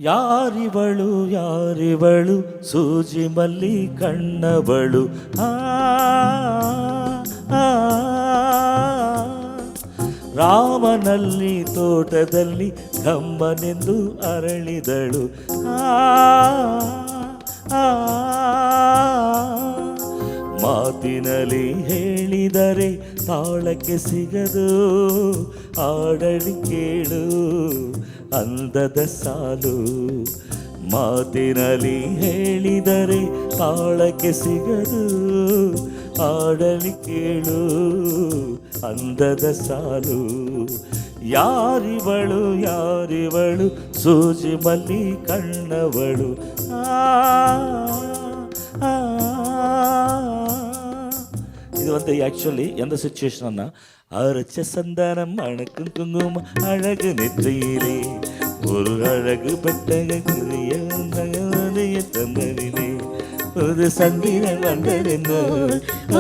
ಯಾರಿವಳು ಯಾರಿವಳು ಸೂಜಿ ಮಲ್ಲಿ ಕಣ್ಣವಳು ಆ ಆ, ರಾಮನಲ್ಲಿ ತೋಟದಲ್ಲಿ ಗಮ್ಮನೆಂದು ಅರಳಿದಳು ಆ ಆ, ಮಾತಿನಲ್ಲಿ ಹೇಳಿದರೆ ತಾಳಕ್ಕೆ ಸಿಗದು ಆಡಳಿ ಕೇಳು ಅಂದದ ಸಾಲು ಮಾತಿನಲ್ಲಿ ಹೇಳಿದರೆ ತಾಳಕ್ಕೆ ಸಿಗದು ಆಡಳಿ ಕೇಳು ಅಂದದ ಸಾಲು ಯಾರಿವಳು ಯಾರಿವಳು ಸೂಜಿ ಮಲ್ಲಿ ಕಣ್ಣವಳು ಆ ಆ. இது வந்து ஆக்சுவலி எந்த சுச்சுவேஷன்னா அரைச்ச சந்தனம் அணக்கும் குங்குமம் அழகு நெற்றியிலே ஒரு அழகு பெட்டக தந்தனிலே ஒரு சந்திரன் வந்ததென்ன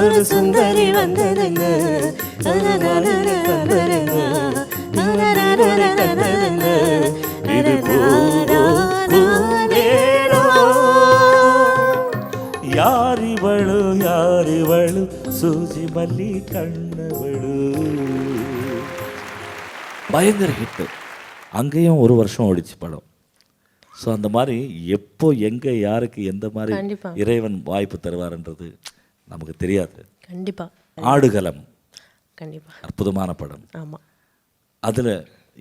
ஒரு சுந்தரி வந்ததென்ன இது யாரிவளு யாரிவளு சூஜி மல்லி கண்ணவளு பயங்கர ஹிட்டு. அங்கேயும் ஒரு வருஷம் ஓடிச்சு படம். ஸோ அந்த மாதிரி எப்போ எங்கே யாருக்கு எந்த மாதிரி இறைவன் வாய்ப்பு தருவார்ன்றது நமக்கு தெரியாது. கண்டிப்பாக. ஆடுகளம் கண்டிப்பாக அற்புதமான படம். ஆமாம். அதில்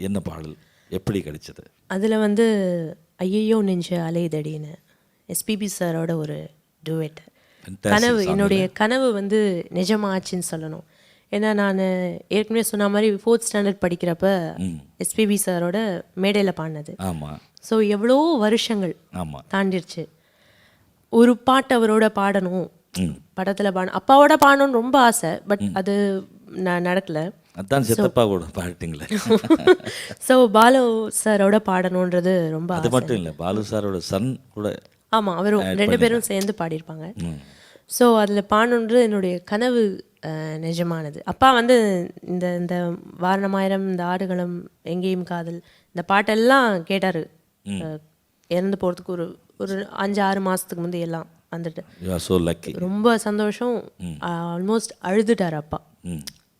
என்ன பாடல் எப்படி கிடைச்சது? அதில் வந்து ஐயையோ நெஞ்சு அலைதடின்னு எஸ்பிபி சாரோட ஒரு டுவெட். கனவு, என்னுடைய கனவு வந்து நிஜமாச்சுன்னு சொல்லணும். ஏன்னா நான் ஏற்கனவே சொன்ன மாதிரி 4th ஸ்டாண்டர்ட் படிக்கிறப்ப எஸ்பிபி சாரோட மேடையில் பாடினது. ஆமாம். ஸோ எவ்வளோ வருஷங்கள் தாண்டிருச்சு. ஒரு பாட்டு அவரோட பாடணும், படத்தில் பாடணும், அப்பாவோட பாடணும்னு ரொம்ப ஆசை. பட் அது நடக்கலை. அதான் சித்தப்பா கூட பாடிட்டீங்களே. ஸோ பாலு சாரோட பாடணுன்றது ரொம்ப அது மட்டும் இல்லை, பாலு சாரோட சன் கூட. ஆமாம், அவரும் 2 பேரும் சேர்ந்து பாடியிருப்பாங்க. ஸோ அதில் பாடணுன்றது என்னுடைய கனவு நிஜமானது. அப்பா வந்து இந்த இந்த வாரணமாயிரம், இந்த ஆடுகளம், எங்கேயும் காதல், இந்த பாட்டெல்லாம் கேட்டார். இறந்து போகிறதுக்கு ஒரு ஒரு 5-6 மாதத்துக்கு முந்தைய எல்லாம் வந்துட்டு ரொம்ப சந்தோஷம். ஆல்மோஸ்ட் அழுதுட்டார் அப்பா.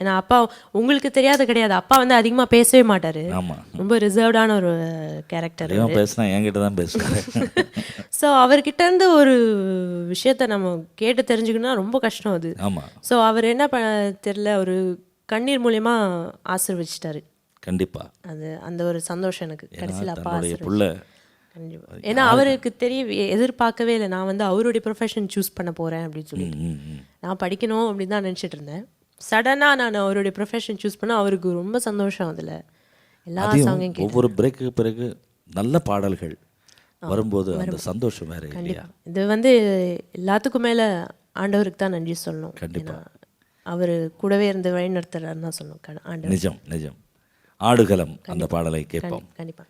ஏன்னா அப்பா உங்களுக்கு தெரியாது கிடையாது, அப்பா வந்து அதிகமாக பேசவே மாட்டார். ரொம்ப ரிசர்வ்டான ஒரு கேரக்டர். பேசினா என்கிட்ட தான் பேசுவார். ஸோ அவர்கிட்ட இருந்து ஒரு விஷயத்த நம்ம கேட்டு தெரிஞ்சுக்கணும்னா ரொம்ப கஷ்டம் அது. ஸோ அவர் என்ன தெரியல, ஒரு கண்ணீர் மூலயமா ஆசீர்வதிச்சிட்டாரு. கண்டிப்பாக அது அந்த ஒரு சந்தோஷம் எனக்கு கடைசியில் அப்பா கண்டிப்பாக. ஏன்னா அவருக்கு எதிர்பார்க்கவே இல்லை நான் வந்து அவருடைய ப்ரொஃபஷன் சூஸ் பண்ண போகிறேன் அப்படின்னு சொல்லிட்டு. நான் படிக்கணும் அப்படின்னு தான் நினச்சிட்டு இருந்தேன். சடனாக நான் அவருடைய ப்ரொஃபஷன் சூஸ் பண்ண அவருக்கு ரொம்ப சந்தோஷம். அதில் எல்லா சாங்கையும் ஒவ்வொரு பிரேக்கு பிறகு நல்ல பாடல்கள் வரும்போது அந்த சந்தோஷம் வேறு. கண்டிப்பாக இது வந்து எல்லாத்துக்கும் மேலே ஆண்டவருக்கு தான் நன்றி சொல்லணும். கண்டிப்பாக அவர் கூடவே இருந்து வழி நடத்துறாருன்னு தான் சொல்லணும் ஆண்டவர். நிஜம் நிஜம். ஆடுகளம் அந்த பாடலை கேட்போம். கண்டிப்பாக.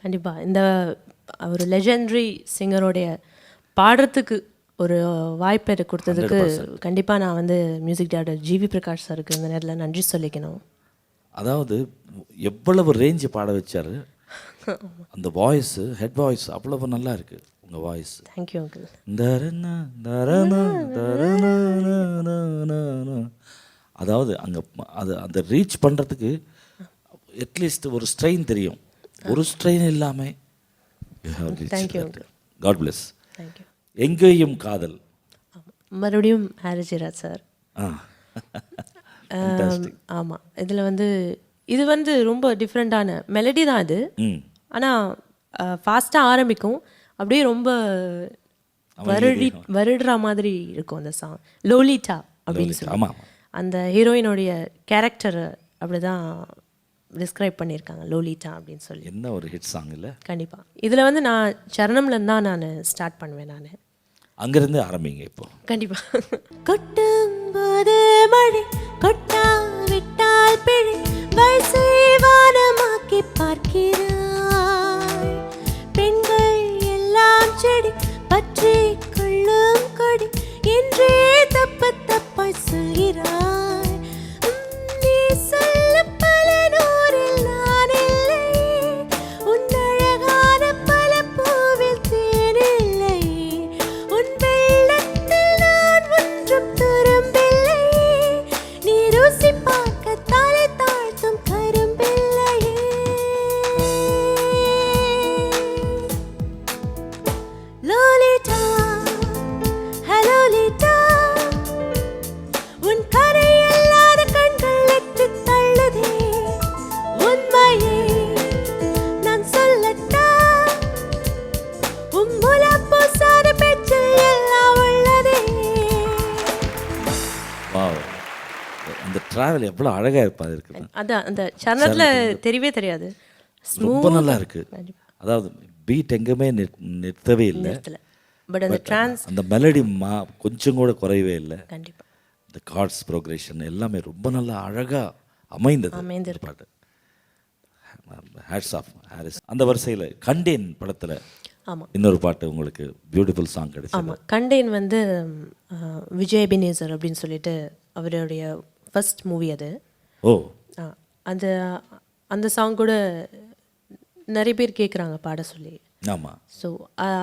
கண்டிப்பாக இந்த ஒரு லெஜெண்டரி சிங்கரோடைய பாடுறதுக்கு ஒரு வாய்ப்பை கொடுத்ததுக்கு கண்டிப்பாக நான் வந்து மியூசிக் டைரக்டர் ஜிவி பிரகாஷ் சாருக்கு இந்த நேரத்தில் நன்றி சொல்லிக்கணும். அதாவது எவ்வளவு ரேஞ்சு பாட வச்சாரு. அந்த வாய்ஸு, ஹெட் வாய்ஸ் அவ்வளவு நல்லா இருக்குது உங்கள் வாய்ஸ். Thank you uncle. அதாவது அங்கே அது அந்த ரீச் பண்ணுறதுக்கு அட்லீஸ்ட் ஒரு ஸ்ட்ரெயின் தெரியும். ஒரு ஸ்ட்ரெயின் இல்லாமல் தேங்க்யூ காட் பிளஸ். தேங்க்யூ. எங்கேயும் காதல். மறுபடியும் ஹாரிஜிராஜ் சார். ஆமாம், இதில் வந்து இது வந்து ரொம்ப டிஃப்ரெண்ட்டான மெலடி தான் இது. ஆனால் ஃபாஸ்ட்டாக ஆரம்பிக்கும், அப்படியே ரொம்ப வருடுற மாதிரி இருக்கும் அந்த சாங். லோலிட்டா அப்படின்னு சொல்லி அந்த ஹீரோயினுடைய கேரக்டர் அப்படி தான் டிஸ்கிரைப் பண்ணியிருக்காங்க, லோலிட்டா அப்படின்னு சொல்லி. என்ன ஒரு ஹிட் சாங் இல்லை? கண்டிப்பாக. இதில் வந்து நான் சரணம்லேருந்து தான் நான் ஸ்டார்ட் பண்ணுவேன். நான் அங்கேருந்து ஆரம்பிங்க இப்போ. கண்டிப்பாக. கொட்டும்போது மழை கொட்டா விட்டால் பிழை வயசை வானமாக்கி பார்க்கிறாய். பெண்கள் எல்லாம் செடி பற்றி கொள்ளும் கொடி என்றே தப்பு தப்பாய் சொல்கிறாய். நீ சொல்ல பல நூறில் நான் இல்லை, உன் அழகான பல பூவில் தேனில்லை, உன் வெள்ளத்தில் நான் ஒன்றும் துரும்பில்லை, நீ ருசி பார்க்க தலை தாழ்த்தும் கரும்பில்லையே. லோலிட்டா ஹலோலிட்டா, உன் கரையில்லாத கண்கள் எட்டு தள்ளுதே, உண்மையே நான் சொல்லட்டா, உன் முலம் பூசாத பேச்சில் எல்லாம் உள்ளதே. வாவ், அந்த டிராவல் எவ்வளோ அழகாக இருப்பா இருக்குது. அதான் அந்த சரணத்தில் தெரியவே தெரியாது, ரொம்ப நல்லா இருக்கு. அதாவது பீட் எங்கேயுமே நிறுத்தவே இல்லை, பட் அந்த ட்ரான்ஸ் அந்த மெலடி கொஞ்சம் கூட குறையவே இல்லை. கண்டிப்பாக இந்த கார்ட்ஸ் ப்ரோக்ரேஷன் எல்லாமே ரொம்ப நல்லா அழகாக அமைந்தது பாட்டு. Hats off Harris. அந்த வரிசையில் கண்டேன் படத்தில் ஆமாம் இன்னொரு பாட்டு உங்களுக்கு பியூட்டிஃபுல் சாங் கிடைச்சது. ஆமாம், கண்டேன் வந்து விஜய் எபினேசர் அப்படின்னு சொல்லிட்டு அவருடைய ஃபர்ஸ்ட் மூவி அது. ஓ, அந்த அந்த சாங் கூட நிறைய பேர் கேட்குறாங்க பாட சொல்லி. ஆமாம், ஸோ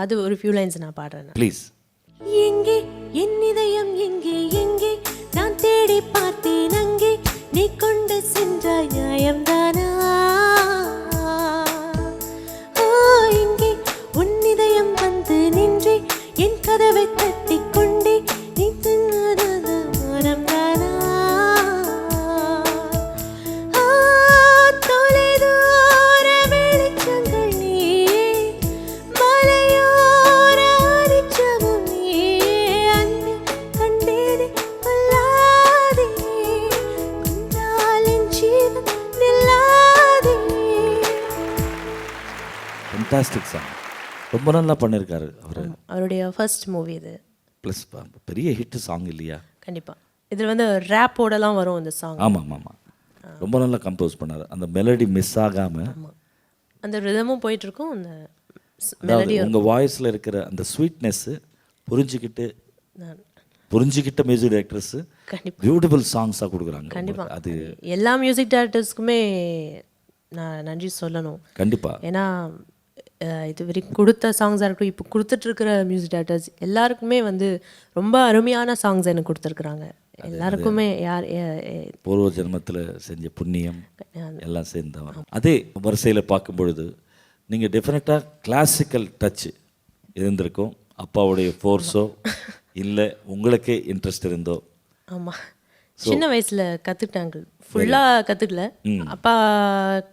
அது ஒரு ஃபியூ லைன்ஸ் நான் பாடுறேன். ப்ளீஸ். எங்கே என் இதயம் எங்கே எங்கே நான் தேடி பார்த்தேன் அங்கே நீ கொண்டு சென்ற நியாயம்தானா? ஓ, இங்கே உன் இதயம் வந்து நின்றே என் கதவை தட்டி கொண்டே நீ தின்னது மனம்தானா? தொலைதூர வெளிச்சங்கள் நீயே, மலையோர அரிச்சமும் நீயே, அன்று கண்டேனே கொல்லாதே, கொண்டால் என் ஜீவன் நில்லாதே. ஃபென்டாஸ்டிக் சாங், ரொம்ப நல்லா பண்ணியிருக்காரு அவர். அவருடைய ஃபர்ஸ்ட் மூவி இது. ப்ளஸ் பெரிய ஹிட் சாங் இல்லையா? கண்டிப்பாக. இதில் வந்து ரேப்போடலாம் வரும் இந்த சாங். ஆமாம் ஆமாம், ரொம்ப நல்லா கம்போஸ் பண்ணார். அந்த மெலடி மிஸ் ஆகாமல் அந்த ரிதமும் போயிட்டுருக்கும். அந்த மெலடி உங்கள் வாய்ஸில் இருக்கிற அந்த ஸ்வீட்னஸ்ஸு புரிஞ்சுக்கிட்ட மியூசிக் டைரக்டர்ஸு பியூட்டிஃபுல் சாங்ஸாக கொடுக்குறாங்க. கண்டிப்பாக. அது எல்லா மியூசிக் டைரக்டர்ஸ்க்குமே நான் நன்றி சொல்லணும். கண்டிப்பாக. ஏன்னா இது வரைக்கும் கொடுத்த சாங்ஸாக இருக்கட்டும், இப்போ கொடுத்துட்ருக்கிற மியூசிக் டைரக்டர்ஸ் எல்லாருக்குமே வந்து ரொம்ப அருமையான சாங்ஸ் எனக்கு கொடுத்துருக்குறாங்க. எல்லாருக்குமே யார் பூர்வ ஜென்மத்தில் செஞ்ச புண்ணியம் எல்லாம் சேர்ந்தவன். அதே வரிசையில் பார்க்கும் பொழுது நீங்கள் டெஃபினட்டாக கிளாசிக்கல் டச் இருந்திருக்கும். அப்பாவுடைய ஃபோர்ஸோ இல்லை உங்களுக்கே இன்ட்ரெஸ்ட் இருந்தோ? ஆமாம், சின்ன வயசில் கற்றுக்கிட்டாங்க, ஃபுல்லாக கற்றுக்கல. அப்பா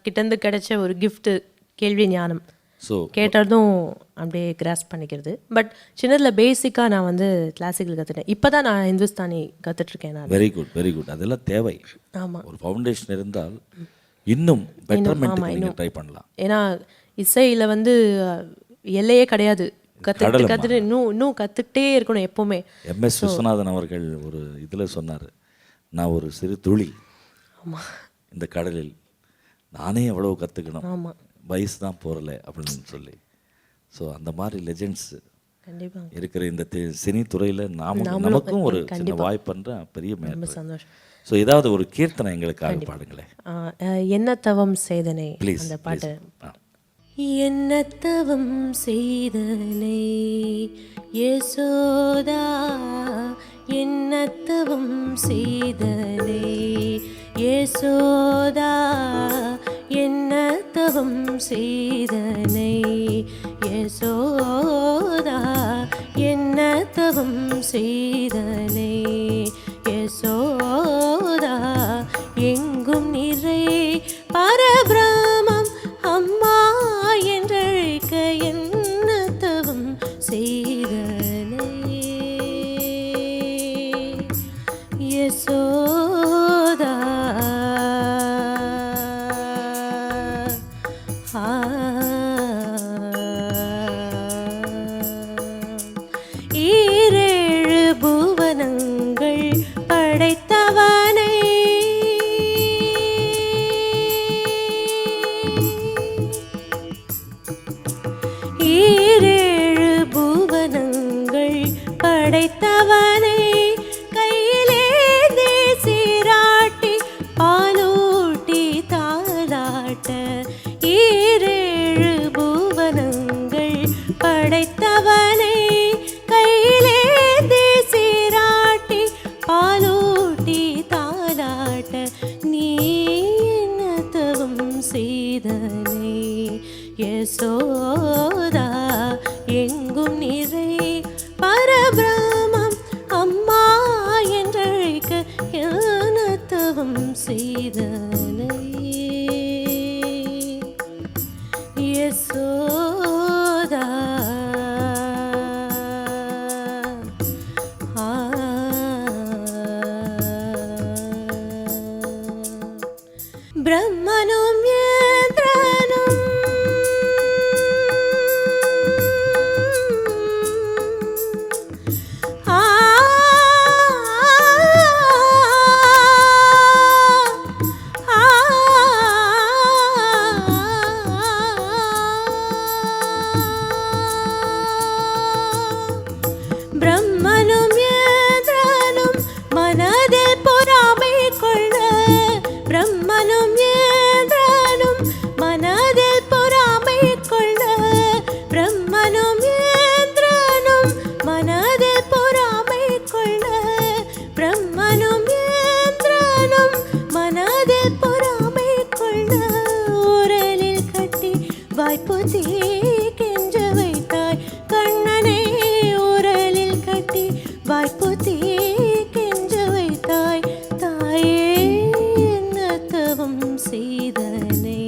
கிட்டேருந்து கிடைச்ச ஒரு கிஃப்ட்டு கேள்வி ஞானம். ஸோ கேட்டதும் அப்படியே கிராஸ் பண்ணிக்கிறது. பட் சின்னதில் பேசிக்காக நான் வந்து கிளாசிக்கல் கற்றுட்டேன். இப்போ தான் நான் ஹிந்துஸ்தானி கற்றுட்ருக்கேன் நான். Very good very good. அதெல்லாம் தேவை. ஆமாம், ஒரு ஃபவுண்டேஷன் இருந்தால் இன்னும் பெட்டர்மெண்ட் நீங்கள் ட்ரை பண்ணலாம். ஏன்னா இசையில் வந்து எல்லையே கிடையாது. கற்றுட்டு இன்னும் கற்றுக்கிட்டே இருக்கணும் எப்போவுமே. எம்எஸ் விஸ்வநாதன் அவர்கள் ஒரு இதில் சொன்னார், நான் ஒரு சிறு துளி இந்த கடலில், நானே எவ்வளோ கற்றுக்கணும், ஆமாம், வயசு தான் போகல அப்படின்னு சொல்லி. ஸோ அந்த மாதிரி லெஜெண்ட்ஸ் இருக்கிற இந்த சினி துறையில் நமக்கும் ஒரு சின்ன வாய்ப்புன்ற பெரிய மேல் சந்தோஷம். ஸோ ஏதாவது ஒரு கீர்த்தனை எங்களுக்காக பாடுங்களேன். என்ன தவம் செய்தனை அந்த பாட்டு. என்ன தவம் செய்தனை யசோதா, என்ன தவம் செய்தனை யசோதா, என்ன தவம் செய்தனை யசோதா என்ன தவம் செய்தனை யசோதா எங்கும் நிறை பரபிரமம் அம்மா என்றழைக்க என்ன தவம் செய்தனை யசோதா ஈரேழு புவனங்கள் படைத்தவனை ஈரேழு புவனங்கள் படைத்தவனை கையிலே சீராட்டி பாலூட்டி தாலாட்ட ஈரேழு புவனங்கள் படைத்தவனை கையிலே சீராட்டி பாலூட்டி தாலாட்ட நீ என்ன தவம் செய்தனை யசோதா எங்கும் நிறை பரபிரமம் அம்மா என்றழைக்க என்ன தவம் செய்தனை யசோதா பிரம்மனும் இந்திரனும் பிரம்மனும் இந்திரனும் மனதில் பொறாமை கொள்ள பிரம்மனும் இந்திரனும் மனதில் பொறாமை கொள்ள பிரம்மனும் இந்திரனும் மனதில் பொறாமை கொள்ள பிரம்மனும் இந்திரனும் மனதில் பொறாமை கொள்ள உரலில் கட்டி வாய்ப்புத்தி கெஞ்ச வைத்தாய் கண்ணனை உரலில் கட்டி வாய்ப்புத்தி கெஞ்ச வைத்தாய் தாயே என்ன தவம் செய்தனை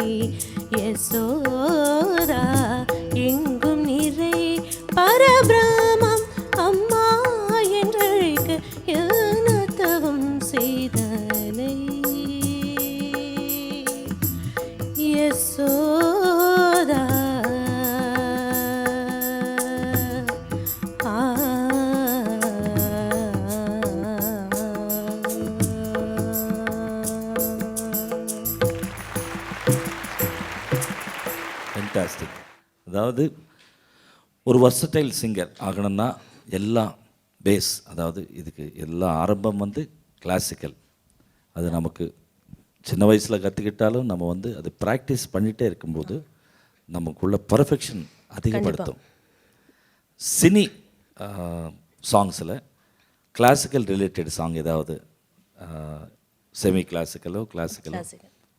யசோதா எங்கும் நிறை பரபிரமம் அம்மா என்றழைக்க என்ன தவம் செய்தனை யசோதா ஃபென்டாஸ்டிக். அதாவது ஒரு வர்சடைல் சிங்கர் ஆகணும்னா எல்லா பேஸ், அதாவது இதுக்கு எல்லா ஆரம்பம் வந்து கிளாசிக்கல். அது நமக்கு சின்ன வயசில் கற்றுக்கிட்டாலும் நம்ம வந்து அது ப்ராக்டிஸ் பண்ணிகிட்டே இருக்கும்போது நமக்குள்ள பர்ஃபெக்ஷன் அதிகப்படுத்தும். சினி சாங்ஸில் கிளாசிக்கல் ரிலேட்டட் சாங் ஏதாவது, செமி கிளாசிக்கலோ கிளாசிக்கலோ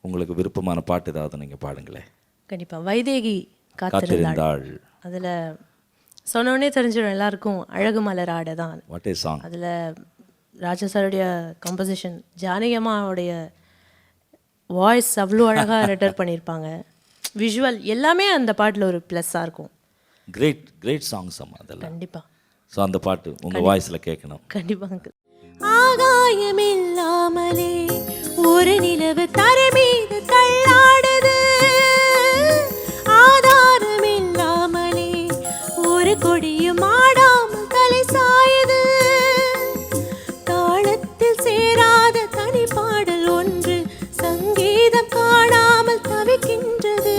உங்களுக்கு விருப்பமான பாட்டு ஏதாவது நீங்கள் பாடுங்களேன். கண்டிப்பா. வைதேகி காத்திருந்தாள். அதில் சொன்னோடனே தெரிஞ்சிடும் எல்லாருக்கும் அழகு மலராட தான். What A song. அதில் ராஜா சாருடைய கம்போசிஷன், ஜானகி அம்மாவுடைய வாய்ஸ் அவ்வளோ அழகாக ரெட்டர் பண்ணியிருப்பாங்க. விஷுவல் எல்லாமே அந்த பாட்டில் ஒரு ப்ளஸ்ஸாக இருக்கும். கிரேட் கிரேட் சாங்ஸ் அம்மா அதெல்லாம். கண்டிப்பாக. ஸோ அந்த பாட்டு உங்கள் வாய்ஸில் கேட்கணும். கண்டிப்பாக. ஆகாயமில்லாமலே ஒரு நிலவு தரை மீது தள்ளாடுது, ஆதாரமில்லாமலே ஒரு கொடியும் ஆடாமல் தலை சாயுது, தாளத்தில் சேராத தனி பாடல் ஒன்று சங்கீதம் காணாமல் தவிக்கின்றது,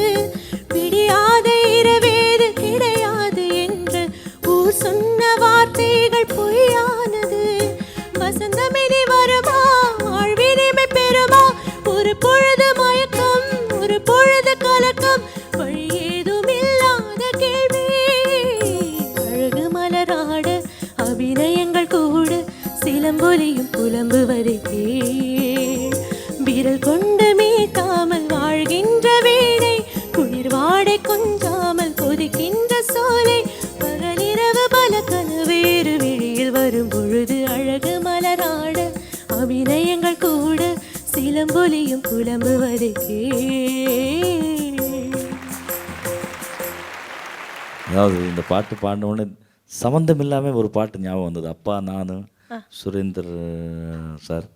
விடியாத இரவேது கிடையாது என்று ஊர் சொன்ன வார்த்தைகள் பொய்யானது, வசந்தமினி வருமா வாழ்வினிமை பெறுமா, ஒரு பொழுது மயக்கம் ஒரு பொழுது கலக்கம், வழி ஏதும் இல்லாத கேள்வி, அழகு மலராட அபிநயங்கள் கூட சிலம்பொலியும் புலம்புவதை கேள், விரல் கொண்டு மீட்டாமல் வாழ்கின்ற வீணை குளிர் வாடை கொஞ்சாமல் கொதிக்கின்ற பூங்கோலியும் புலம்புவது அதாவது இந்த பாட்டு பாடின உடனே சம்மந்தம் இல்லாமல் ஒரு பாட்டு ஞாபகம் வந்தது. அப்பா, நான், சுரேந்தர் சார்,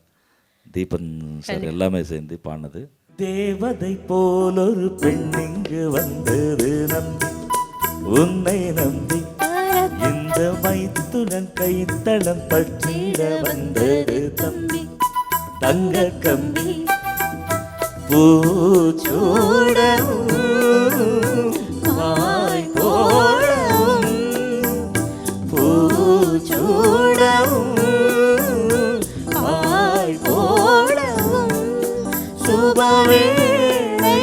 தீபன் சார் எல்லாமே சேர்ந்து பாடினது. தேவதை போல் ஒரு பெண் இங்கு வந்தது நம்பி, உன்னை நம்பி இந்த மைத்துடன் கைத்தளம் பற்றிட வந்தது தம்பி, தங்க கம்பி பூச்சூடவும் வாய் போடவும் பூச்சூடவும் வாய் போடவும் சுபவேளை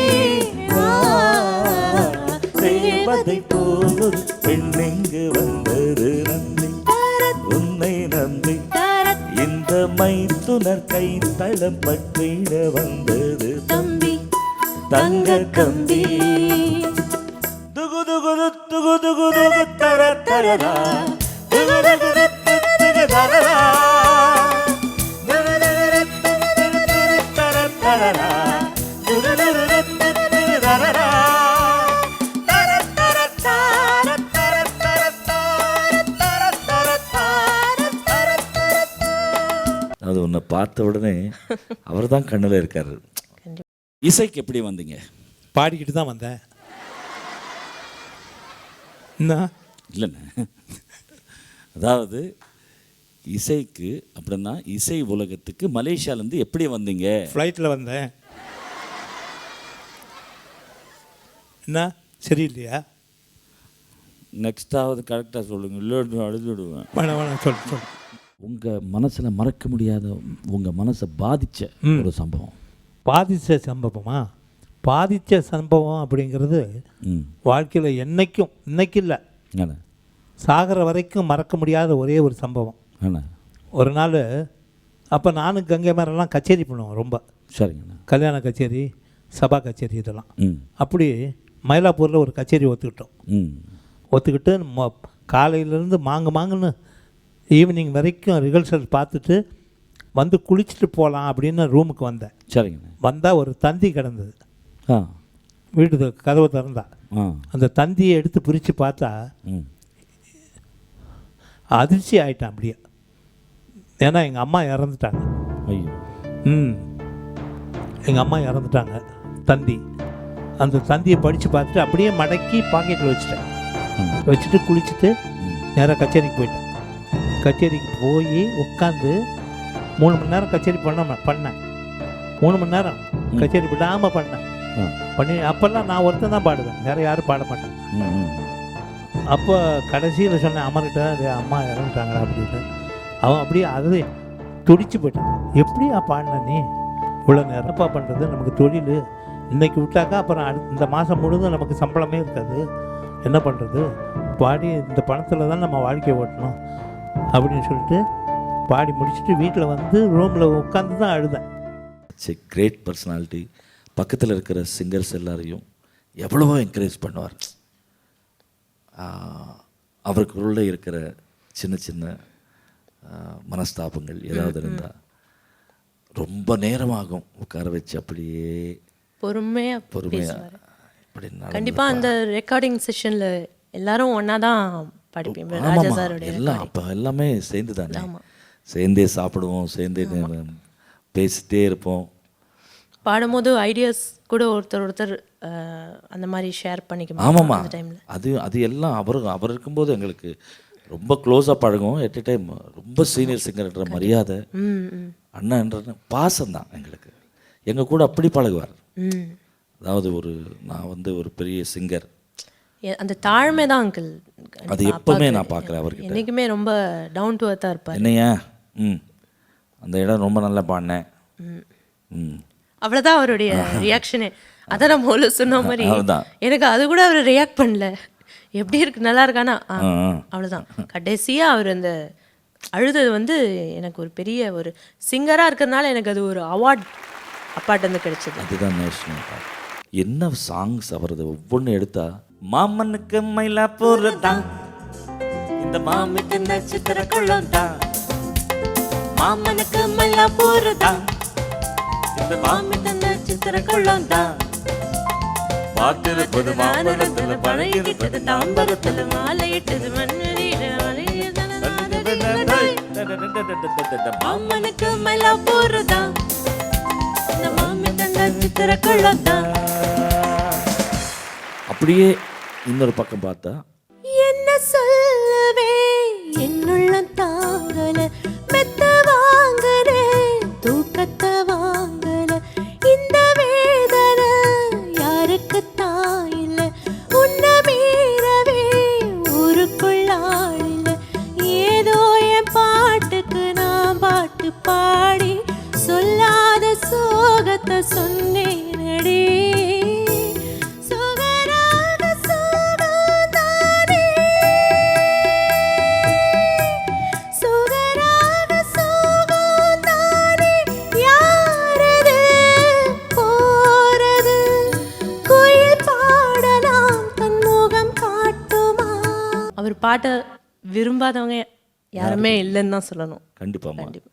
தேவதை போல் ஒரு பெண்ணெங்கு வந்தது நம்பி, உன்னை நம்பி இந்த மைத்துனர் கைத்தளம் பற்றிட வந்தது தம்பி, தங்க கம்பி. துகு துகு துகு துகு துகு தர தரரா, துகு துகு துகு தரரா, தர தரரா, துகு துகு துகு தரரா. அது உன்னை பார்த்த உடனே அவர் தான் கண்ணில் இருக்காரு. இசைக்கு எப்படி வந்தீங்க? பாடிக்கிட்டு தான் வந்தேன். என்ன இல்லைண்ணே, அதாவது இசைக்கு அப்படின்னா இசை உலகத்துக்கு மலேசியாவிலேருந்து எப்படி வந்தீங்க? ஃப்ளைட்டில் வந்தேன். என்ன சரியில்லையா? நெக்ஸ்டாவது கரெக்டாக சொல்லுங்க, இல்லை அழுதுடுவேன். வேணாம் வேணாம், சொல்லு. உங்கள் மனசில் மறக்க முடியாத, உங்கள் மனசை பாதித்த ஒரு சம்பவம். பாதித்த சம்பவமா? பாதித்த சம்பவம் அப்படிங்கிறது வாழ்க்கையில் என்னைக்கும், இன்னைக்கு இல்லை, சாகிற வரைக்கும் மறக்க முடியாத ஒரே ஒரு சம்பவம். ஒரு நாள் அப்போ நானும் கங்கை மேரெல்லாம் கச்சேரி பண்ணுவோம் ரொம்ப. சரிங்கண்ணா. கல்யாண கச்சேரி, சபா கச்சேரி இதெல்லாம். அப்படி மயிலாப்பூரில் ஒரு கச்சேரி ஒத்துக்கிட்டு காலையிலேருந்து மாங்குன்னு ஈவினிங் வரைக்கும் ரிஹர்சல் பார்த்துட்டு வந்து குளிச்சுட்டு போகலாம் அப்படின்னு ரூமுக்கு வந்தேன். சரிங்க. வந்தால் ஒரு தந்தி கிடந்தது. வீட்டு கதவை திறந்தா அந்த தந்தியை எடுத்து பிரித்து பார்த்தா அதிர்ச்சி ஆகிட்டான் அப்படியே. ஏன்னா எங்கள் அம்மா இறந்துட்டாங்க. ஐயோ. எங்கள் அம்மா இறந்துட்டாங்க. தந்தி, அந்த தந்தியை படித்து பார்த்துட்டு அப்படியே மடக்கி பாக்கெட்டில் வச்சுட்டு குளிச்சுட்டு நேராக கச்சேரிக்கு போயிட்டேன். கச்சேரிக்கு போய் உட்காந்து 3 மணி நேரம் கச்சேரி பண்ணேன். 3 மணி நேரம் கச்சேரி விடாமல் பண்ணி அப்போல்லாம் நான் ஒருத்தன் தான் பாடுவேன், வேறு யாரும் பாட மாட்டேன். அப்போ கடைசியில் சொன்னேன் அம்மாக்கிட்ட, அம்மா இறந்துட்டாங்களா அப்படின்னு. அவன் அப்படியே அது துடிச்சு போயிட்டான். எப்படியா பாடின நீ? இவ்வளோ நேரப்பா பண்ணுறது, நமக்கு தொழில் இன்றைக்கி விட்டாக்கா அப்புறம் இந்த மாதம் முழுதும் நமக்கு சம்பளமே இருக்காது, என்ன பண்ணுறது? பாடி இந்த பணத்தில் தான் நம்ம வாழ்க்கையை ஓட்டணும் அப்படின்னு சொல்லிட்டு பாடி முடிச்சுட்டு வீட்டில் வந்து ரூமில் உட்காந்து தான் அழுதேன். Great personality. பக்கத்தில் இருக்கிற சிங்கர்ஸ் எல்லாரையும் எவ்வளவோ என்கரேஜ் பண்ணுவார். அவருக்குள்ளே இருக்கிற சின்ன சின்ன மனஸ்தாபங்கள் ஏதாவது இருந்தால் ரொம்ப நேரமாகும் உட்கார வச்சு அப்படியே பொறுமையாக இப்படி. கண்டிப்பாக அந்த ரெக்கார்டிங் செஷனில் எல்லாரும் ஒன்றா தான் படிப்பேன். ராஜா சாரோட எல்லாம் அப்போ எல்லாமே சேர்ந்து தானே, சேர்ந்தே சாப்பிடுவோம், சேர்ந்தே பேசிட்டே இருப்போம். பாடும்போது ஐடியாஸ் கூட ஒருத்தர் அந்த மாதிரி ஷேர் பண்ணிக்குவோம். ஆமாம்மா, அது எல்லாம் அவர் இருக்கும்போது எங்களுக்கு ரொம்ப க்ளோஸாக பழகும். எட் எ டைம் ரொம்ப சீனியர் சிங்கர்ன்ற மரியாதை, அண்ணன்ற பாசம் தான் எங்களுக்கு. எங்கள் கூட அப்படி பழகுவார். அதாவது நான் வந்து ஒரு பெரிய சிங்கர், அந்த தாழ்மை தான் அங்கிள். அது எப்பவுமே நான் பார்க்குறேன் அவர்கிட்ட. என்றைக்குமே ரொம்ப டவுன் டு அர்த்தாக இருப்பார். என்னையா அந்த இடம் ரொம்ப நல்லா பாடினேன், அவ்வளோதான் அவருடைய ரியாக்ஷனே. அதான் நம்ம உள்ள சொன்ன மாதிரி எனக்கு அது கூட அவர் ரியாக்ட் பண்ணல. எப்படி இருக்கு, நல்லா இருக்கானா, அவ்வளோதான். கடைசியாக அவர் அந்த அழுதது வந்து எனக்கு ஒரு பெரிய ஒரு சிங்கராக இருக்கிறதுனால எனக்கு அது ஒரு அவார்ட் அப்பாட்டேருந்து கிடைச்சது. அதுதான் நேஷனல் அவார்ட். என்ன சாங்ஸ் அவரது ஒவ்வொன்று எடுத்தா, மாமனுக்கு மயிலாப்பூர் தான், இந்த மாமிக்கு நட்சத்திர குளம் தான், மாமனுக்கு மயிலாப்பூர் தான், மாமி தந்த சித்திர கொள்ளம் தான் பார்த்திருப்பது மாமரத்துல பழகிட்டது தாம்பரத்துல மாலையிட்டது மண்ணறியிட மாமனுக்கு மயிலா போறதான் இந்த மாமி தந்த சித்திர கொள்ளம் தான். அப்படியே இன்னொரு பக்கம் பார்த்தா என்ன சொல்லவே என்னுள்ள தாங்கல மெத்த வாங்கலே தூக்கத்தை வாங்கல இந்த வேதனை யாருக்கு தாயில்ல உன்ன மீறவே ஊருக்குள்ள ஆளில்ல ஏதோ என் பாட்டுக்கு நான் பாட்டு பாடி சொல்லாத சோகத்தை சொன்னேனடி அவர் பாட்டை விரும்பாதவங்க யாருமே இல்லைன்னு தான் சொல்லணும். கண்டிப்பாம்மா. கண்டிப்பா.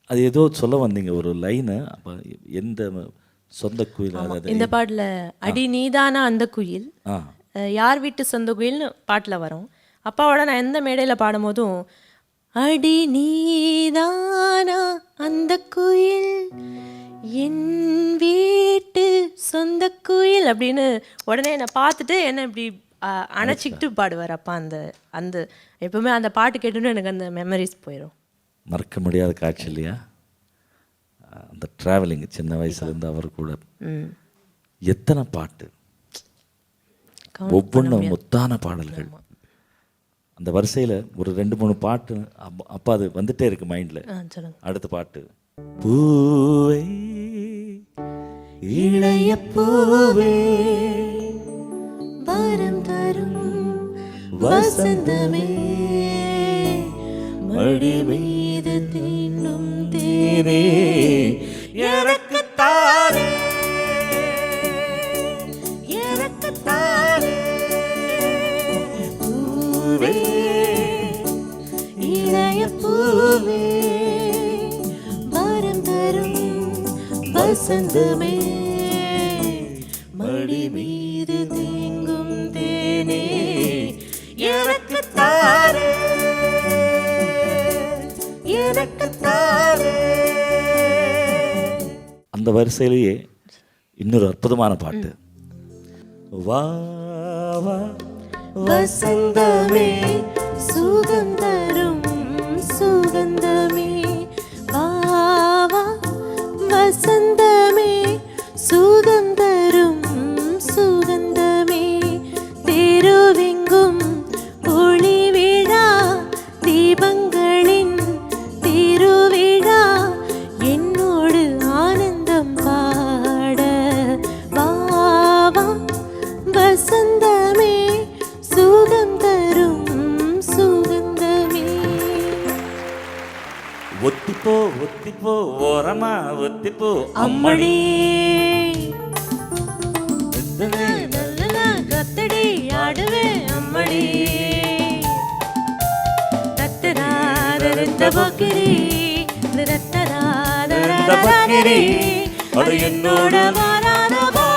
அது ஏதோ சொல்ல வந்தீங்க ஒரு லைனு. அப்போ எந்த சொந்த குயில் அதாவது இந்த பாட்டில் அடி நீதானா அந்த குயில் ஆ யார் வீட்டு சொந்த குயில்னு பாட்டில் வரும். அப்பாவோட நான் எந்த மேடையில் பாடும்போதும் அடி நீதானா அந்த குயில் என் வீட்டு சொந்த குயில் அப்படின்னு உடனே என்னை பார்த்துட்டு என்ன இப்படி அணைச்சிக்கிட்டு பாடுவார் அப்பா. அந்த அந்த எப்பவுமே அந்த பாட்டு கேட்டுன்னு எனக்கு அந்த மெமரிஸ் போயிடும். மறக்க முடியாத காட்சி இல்லையா? அந்த ட்ராவலிங் சின்ன வயசுலேருந்து அவர் கூட எத்தனை பாட்டு, ஒவ்வொன்றும் முத்தான பாடல்கள். அந்த வரிசையில் ஒரு 2-3 பாட்டு அப்பா அது வந்துட்டே இருக்கு மைண்டில். அடுத்த பாட்டு பூவே இளைய பூவே வரம் தரும் வசந்தமே மடி மீது தீண்டும் தேனே எனக்கு தாரே எனக்கு தாரே பூவே இளைய பூவே வரம் தரும் வசந்தமே மடி மீது தீங்கும் தேனே எனக்கு தாரே எனக்கு தாரே. அந்த வரிசையிலேயே இன்னொரு அற்புதமான பாட்டு வா வா வசந்தமே சுகந்தரும் சுகந்தமே வா வா வசந்தமே சுகந்தரும் சுகந்தமே தெருவெங்கும் ஒளி விழா தீபங்களின் திருவிழா என்னோடு ஆனந்தம் பாட வா வா வசந்தமே சுகம் தரும் சுகந்தமே. ஒத்திப்போ ஒத்திப்போ ஓரமா ஒத்திப்போ அம்மடி கத்தடி ஆடுவேன் அம்மடி தத்தராத பக்கிரி ரத்தராத பக்கிரி அது என்னோட வாராத வா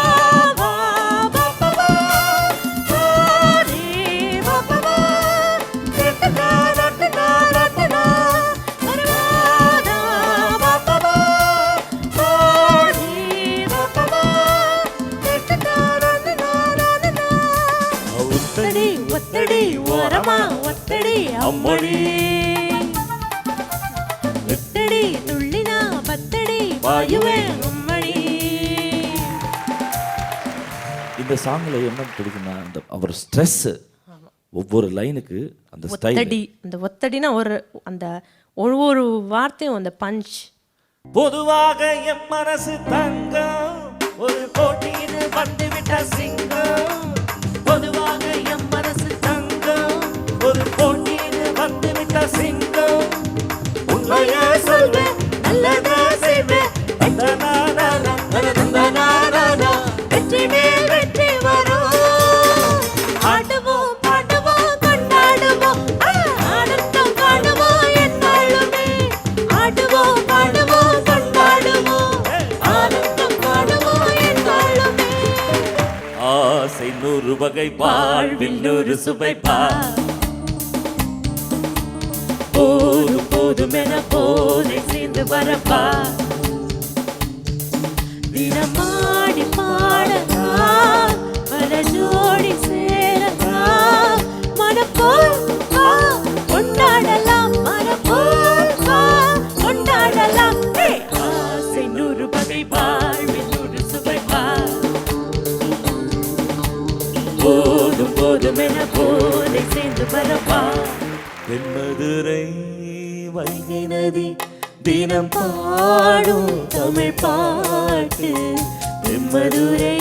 வா வா வா வா ரே வா வா வா ரத்தரா ரத்தரா ரத்தரா வரவாதா வா வா வா ரே வா வா வா ரத்தரா ரத்தரா ரத்தரா ஒத்தடி ஒத்தடி ஓரமா ஒத்தடி அம்மடி எத்தடி துள்ளினா பத்தடி வாயுவேன் உம்மடி. இந்த சாங்கில் என்ன பிடிக்குன்னா அந்த அவர் ஸ்ட்ரெஸ்ஸு ஒவ்வொரு லைனுக்கு அந்த ஸ்டைல். ஒத்தடி அந்த ஒத்தடினா ஒரு அந்த ஒவ்வொரு வார்த்தையும் அந்த பஞ்ச். பொதுவாக என் மனசு தங்கம் ஒரு போட்டின்னு வந்துவிட்ட சிங்கம். பொதுவாக என் மனசு தங்கம் ஒரு போட்டின்னு வந்துவிட்ட சிங்கம். உண்மையா சொல்வேன் நல்லதா செய்வேன் வெற்றி மேல் வெற்றி வரும். ஆடுவோம் பாடுவோம் கொண்டாடுவோம் ஆனந்தம் காணுவோம் என்னாலுமே. ஆடுவோம் பாடுவோம் கொண்டாடுவோம் வகை வாழ்வில் நூறு சுவை பா. போதும் போதும் என போதை சேர்ந்து வரப்பா. தினமாடி பாடலா பல ஜோடி சேரலா மனப்போல் கொண்டாடலாம் மனப்போல் கொண்டாடலாம். ஆசை நூறு வகை வாழ்வில் நூறு சுவை பா. போதும் போதும் என போதை சேர்ந்து வரப்பா. தென்மதுரை வைகை நதி தினம் பாடும் தமிழ் பாட்டு. தென்மதுரை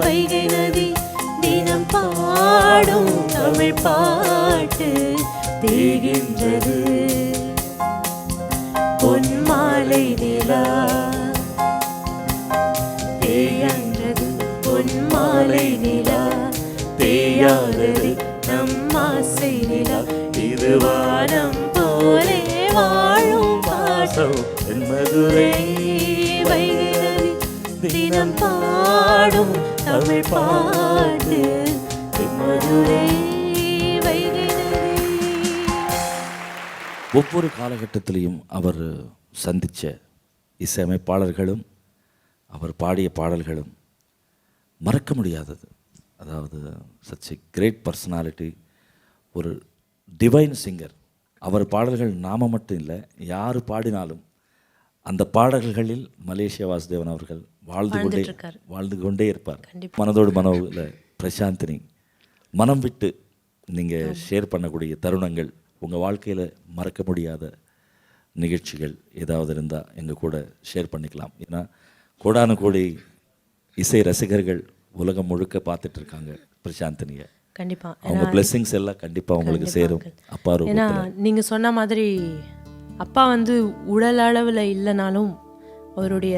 வைகை நதி தினம் பாடும் தமிழ் பாட்டு. தேகின்றது பொன்மாலை நிலா தேயன்றது பொன்மாலை நிலா தேயாதது நம் ஆசை நிலா. இது வானம் போலே வாழும் பாசம். தென்மதுரை வைகை நதி தினம் பாடும் தமிழ் பாட்டு. தென்மதுரை வைகை நதி. ஒவ்வொரு காலகட்டத்திலையும் அவர் சந்தித்த இசையமைப்பாளர்களும் அவர் பாடிய பாடல்களும் மறக்க முடியாதது. அதாவது சச் எ கிரேட் பர்சனாலிட்டி, ஒரு டிவைன் சிங்கர். அவர் பாடல்கள் நாம மட்டும் இல்லை, யார் பாடினாலும் அந்த பாடல்களில் மலேசியா வாசுதேவன் அவர்கள் வாழ்ந்து கொண்டே இருப்பார். மனதோடு மனோவில் பிரசாந்தினி, மனம் விட்டு நீங்கள் ஷேர் பண்ணக்கூடிய தருணங்கள், உங்கள் வாழ்க்கையில் மறக்க முடியாத நிகழ்ச்சிகள் ஏதாவது இருந்தால் எங்கள் கூட ஷேர் பண்ணிக்கலாம். ஏன்னா கோடானு கோடி இசை ரசிகர்கள் உலகம் முழுக்க பார்த்துட்டு இருக்காங்க பிரசாந்தினியை. கண்டிப்பா அவங்க பிளெஸிங்ஸ் எல்லாம் கண்டிப்பாக உங்களுக்கு சேரும். அப்பா ஏன்னா நீங்கள் சொன்ன மாதிரி அப்பா வந்து உடல் அளவில் இல்லைனாலும் அவருடைய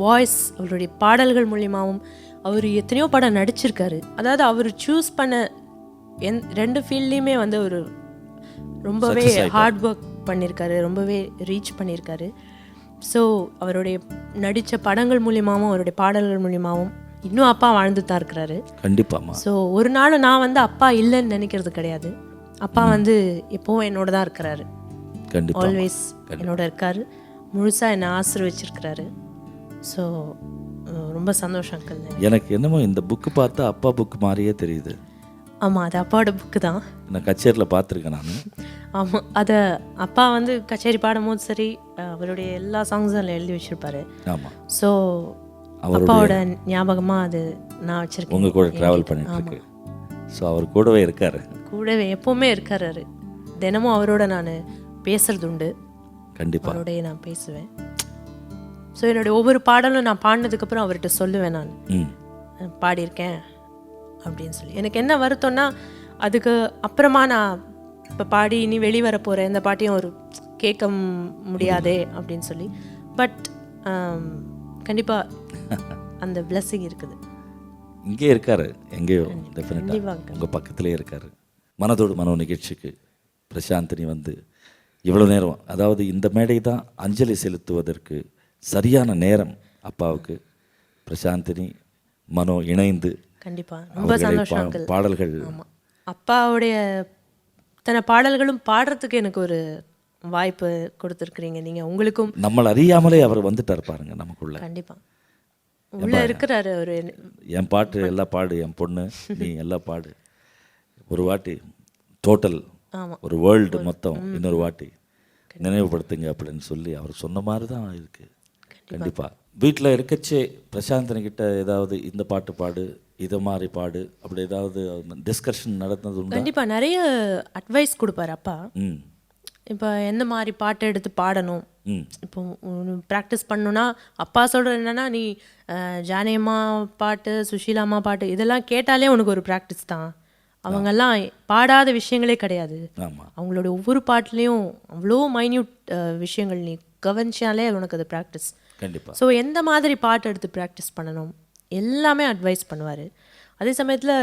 வாய்ஸ், அவருடைய பாடல்கள் மூலியமாகவும் அவர் எத்தனையோ படம் நடிச்சிருக்காரு. அதாவது அவர் சூஸ் பண்ண ரெண்டு ஃபீல்ட்லேயுமே வந்து அவர் ரொம்பவே ஹார்ட் ஒர்க் பண்ணியிருக்காரு, ரொம்பவே ரீச் பண்ணியிருக்காரு. ஸோ அவருடைய நடித்த படங்கள் மூலியமாகவும் அவருடைய பாடல்கள் மூலியமாகவும் இன்னும் அப்பா வாழ்ந்து தான் இருக்கிறாரு. கண்டிப்பாக. ஸோ ஒரு நாள் நான் வந்து அப்பா இல்லைன்னு நினைக்கிறது கிடையாது. அப்பா வந்து எப்போவும் என்னோட தான் இருக்கிறாரு. கண்டிப்பாக ஆல்வேஸ் என்னோட இருக்காரு, முழுசாக என்னை ஆசீர்வச்சிருக்கிறாரு. ஸோ ரொம்ப சந்தோஷம் அங்கிள். எனக்கு என்னமோ இந்த புக்கு பார்த்தா அப்பா புக்கு மாதிரியே தெரியுது. ஆமாம், அது அப்பாவோட புக்கு தான். நான் கச்சேரியில் பார்த்துருக்கேன் நான். ஆமாம், அதை அப்பா வந்து கச்சேரி பாடும் போது சரி அவருடைய எல்லா சாங்ஸும் அதில் எழுதி வச்சுருப்பாரு. ஆமாம். ஸோ அப்பாவோட ஞாபகமாக அது நான் வச்சுருக்கேன். உங்கள் கூட ட்ராவல் பண்ணிட்டு இருக்கு. ஸோ அவர் கூடவே இருக்காரு. கூடவே எப்போவுமே இருக்காரு. தினமும் அவரோட நான் பேசுறது உண்டு. கண்டிப்பாக அவரோடைய நான் பேசுவேன். ஸோ என்னுடைய ஒவ்வொரு பாடலும் நான் பாடினதுக்கப்புறம் அவர்கிட்ட சொல்லுவேன், நான் பாடியிருக்கேன் அப்படின்னு சொல்லி. எனக்கு என்ன வருத்தம்னா அதுக்கு அப்புறமா நான் இப்போ பாடி இனி வெளிவர போகிறேன், இந்த பாட்டையும் ஒரு கேட்க முடியாதே அப்படின்னு சொல்லி. பட் கண்டிப்பாக அந்த பிளெஸிங் இருக்குது. இங்கே இருக்காரு, எங்கேயோ டெஃபினட்டாக உங்கள் பக்கத்துலேயே இருக்காரு. மனதோடு மனோ நிகழ்ச்சிக்கு பிரசாந்தினி வந்து இவ்வளோ நேரம், அதாவது இந்த மேடை தான் அஞ்சலி செலுத்துவதற்கு சரியான நேரம். அப்பாவுக்கு பிரசாந்தினி மனோ இணைந்து கண்டிப்பாக ரொம்ப சந்தோஷம். பாடல்கள், ஆமாம், அப்பாவுடைய தன பாடல்களும் பாடுறதுக்கு எனக்கு ஒரு வாய்ப்பு கொடுத்துருக்குறீங்க நீங்கள். உங்களுக்கும் நம்மளை அறியாமலே அவர் வந்துட்டார் பாருங்க நமக்குள்ள. கண்டிப்பாக உள்ள இருக்கிறாரு அவர். என் பாட்டு எல்லாம் பாடு, என் பொண்ணு நீ எல்லாம் பாடு, ஒரு வாட்டி டோட்டல் ஒரு வேர்ல்டு மொத்தம் இன்னொரு வாட்டி நினைவுபடுத்துங்க அப்படின்னு சொல்லி அவர் சொன்ன மாதிரி தான் இருக்கு. கண்டிப்பாக வீட்டில் இருக்கச்சே பிரசாந்தனிக்கிட்ட ஏதாவது இந்த பாட்டு பாடு, இதை மாதிரி பாடு, அப்படி ஏதாவது டிஸ்கஷன் நடந்தது உண்டு? கண்டிப்பாக நிறைய அட்வைஸ் கொடுப்பாரு அப்பா. இப்போ எந்த மாதிரி பாட்டு எடுத்து பாடணும், இப்போ ப்ராக்டிஸ் பண்ணணுன்னா அப்பா சொல்கிறது என்னென்னா, நீ ஜானகியம்மா பாட்டு, சுஷீலாம்மா பாட்டு இதெல்லாம் கேட்டாலே உனக்கு ஒரு ப்ராக்டிஸ் தான். அவங்கெல்லாம் பாடாத விஷயங்களே கிடையாது. அவங்களோட ஒவ்வொரு பாட்டுலேயும் அவ்வளோ மைன்யூட் விஷயங்கள் நீ கவனிச்சாலே உனக்கு அது ப்ராக்டிஸ். கண்டிப்பாக. ஸோ எந்த மாதிரி பாட்டு எடுத்து ப்ராக்டிஸ் பண்ணணும் எல்லாமே அட்வைஸ் பண்ணுவார். அதே சமயத்தில்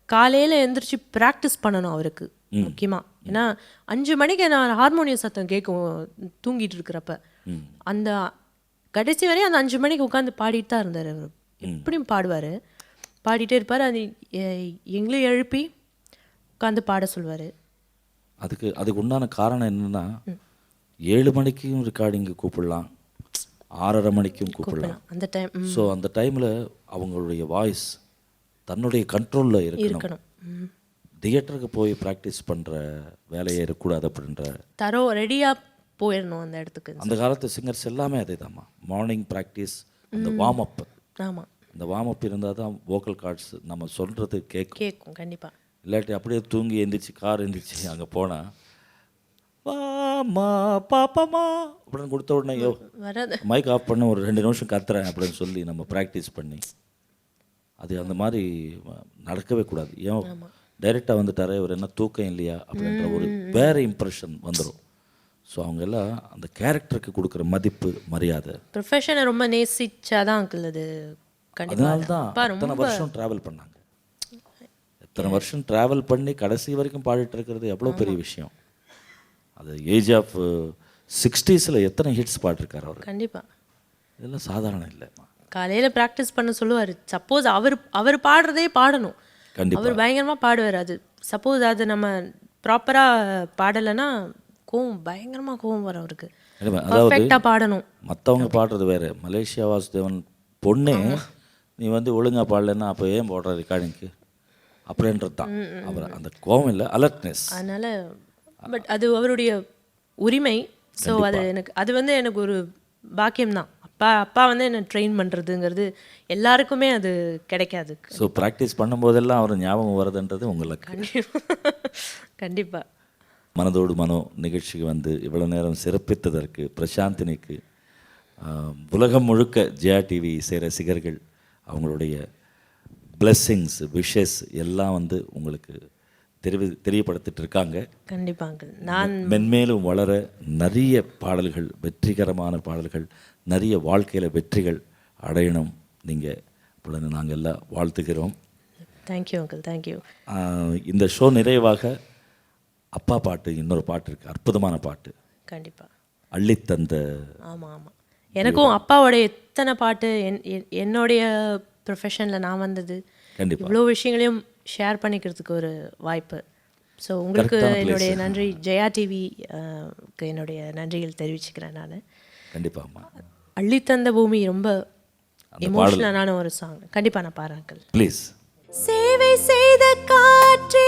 காலையில் எழுந்திரிச்சு ப்ராக்டிஸ் பண்ணணும் அவருக்கு முக்கியமாக. ஏன்னா 5 மணிக்கு நான் ஹார்மோனியம் சத்தம் கேட்கும் தூங்கிட்டு இருக்கிறப்ப, அந்த கடைசி வரையும் அந்த 5 மணிக்கு உட்காந்து பாடிட்டு தான் இருந்தார் அவர். எப்படியும் பாடுவார். பாடிட்டே இருப்பார். அது எங்களையும் எழுப்பி உட்காந்து பாட சொல்வார். அதுக்கு உண்டான காரணம் என்னென்னா 7 மணிக்கும் ரெக்கார்டிங்கு கூப்பிடலாம், 6:30 மணிக்கும் கூப்பிடலாம். அந்த டைம் ஸோ அந்த டைமில் அவங்களுடைய வாய்ஸ் தன்னுடைய கண்ட்ரோலில் இருக்கணும். தியேட்டருக்கு போய் ப்ராக்டிஸ் பண்ணுற வேலையே இருக்கக்கூடாது அப்படின்ற ரெடியாக போயிடணும் அந்த இடத்துக்கு. அந்த காலத்து சிங்கர்ஸ் எல்லாமே அதே தான்மா. மார்னிங் ப்ராக்டிஸ், அந்த வார்ம் அப். ஆமாம், இந்த வார்ம் அப் இருந்தால் தான் வோக்கல் கார்ட்ஸ் நம்ம சொல்கிறது கேட்கும் கண்டிப்பாக. இல்லாட்டி அப்படியே தூங்கி எந்திரிச்சு கார் எந்திரிச்சு அங்கே போனால் வாமா பாப்பாமா அப்படின்னு கொடுத்த உடனே வராது, மைக் ஆஃப் பண்ண ஒரு 2 நிமிஷம் கத்துறேன் அப்படின்னு சொல்லி நம்ம ப்ராக்டிஸ் பண்ணி அது அந்த மாதிரி நடக்கவே கூடாது. ஏன் டைரெக்டாக வந்துட்டாரே இவர் என்ன தூக்கம் இல்லையா அப்படின்ற ஒரு வேறு இம்ப்ரெஷன் வந்துடும். ஸோ அவங்க எல்லாம் அந்த கேரக்டருக்கு கொடுக்குற மதிப்பு மரியாதை ப்ரொஃபஷனை ரொம்ப நேசிச்சாதான் அங்கிள் அது. அதனால தான் எத்தனை வருஷம் ட்ராவல் பண்ணாங்க. எத்தனை வருஷம் ட்ராவல் பண்ணி கடைசி வரைக்கும் பாடிட்டு இருக்கிறது எவ்வளோ பெரிய விஷயம். அது ஏஜ் ஆஃப் 60s எத்தனை ஹிட்ஸ் பாடிருக்காரு அவர். கண்டிப்பாக இதெல்லாம் சாதாரணம் இல்லை. காலையில் ப்ராக்டிஸ் பண்ண சொல்லுவார். சப்போஸ் அவர் பாடுறதே பாடணும், அவர் பயங்கரமாக பாடுவார். அது சப்போஸ் அது நம்ம ப்ராப்பராக பாடலைன்னா பயங்கரமாக கோவம் வரும் அவருக்கு. அதாவது பாடணும். மற்றவங்க பாடுறது வேறு. மலேசியா வாசுதேவன் பொண்ணே நீ வந்து ஒழுங்காக பாடலைன்னா அப்போ ஏன் போடுற ரெக்கார்டிங்க்கு அப்படின்றது தான் அவர். அந்த கோவம் இல்லை, அலர்ட்னஸ். அதனால் பட் அது அவருடைய உரிமை. ஸோ அது வந்து எனக்கு ஒரு பாக்கியம்தான். அப்பா வந்து என்னை ட்ரெயின் பண்ணுறதுங்கிறது எல்லாருக்குமே அது கிடைக்காது. ஸோ ப்ராக்டிஸ் பண்ணும்போதெல்லாம் அவர் ஞாபகம் வருதுன்றது உங்களுக்கு கண்டிப்பாக. மனதோடு மனோ நிகழ்ச்சிக்கு வந்து இவ்வளோ நேரம் சிறப்பித்ததற்கு பிரசாந்தினிக்கு உலகம் முழுக்க ஜெயா டிவி இசை ரசிகர்கள் அவங்களுடைய பிளெஸ்ஸிங்ஸ் விஷஸ் எல்லாம் வந்து உங்களுக்கு தெரியப்படுத்திட்டு இருக்காங்க. கண்டிப்பாங்க. நான் மென்மேலும் வளர நிறைய பாடல்கள், வெற்றிகரமான பாடல்கள், நிறைய வாழ்க்கையில் வெற்றிகள் அடையணும். நீங்கள் இப்பொழுது நாங்கள் எல்லாம் வாழ்த்துகிறோம். Thank you uncle, thank you. இந்த ஷோ நிறைவாக அப்பா பாட்டு, இன்னொரு பாட்டு இருக்குது, அற்புதமான பாட்டு. கண்டிப்பாக அள்ளித்தந்த. ஆமாம், எனக்கும் அப்பாவோடைய எத்தனை பாட்டு என்னுடைய ப்ரொஃபஷனில் நான் வந்தது கண்டிப்பாக இவ்வளோ விஷயங்களையும் ஷேர் பண்ணிக்கிறதுக்கு ஒரு வாய்ப்பு. ஸோ உங்களுக்கு என்னுடைய நன்றி, ஜெயா டிவிக்கு என்னுடைய நன்றிகள் தெரிவிச்சுக்கிறேன் நான். கண்டிப்பாக. அள்ளித்தந்த பூமி ரொம்ப எமோஷனலான ஒரு சாங். கண்டிப்பாக நான் பாருங்கள் ப்ளீஸ். சேவை செய்த காற்றே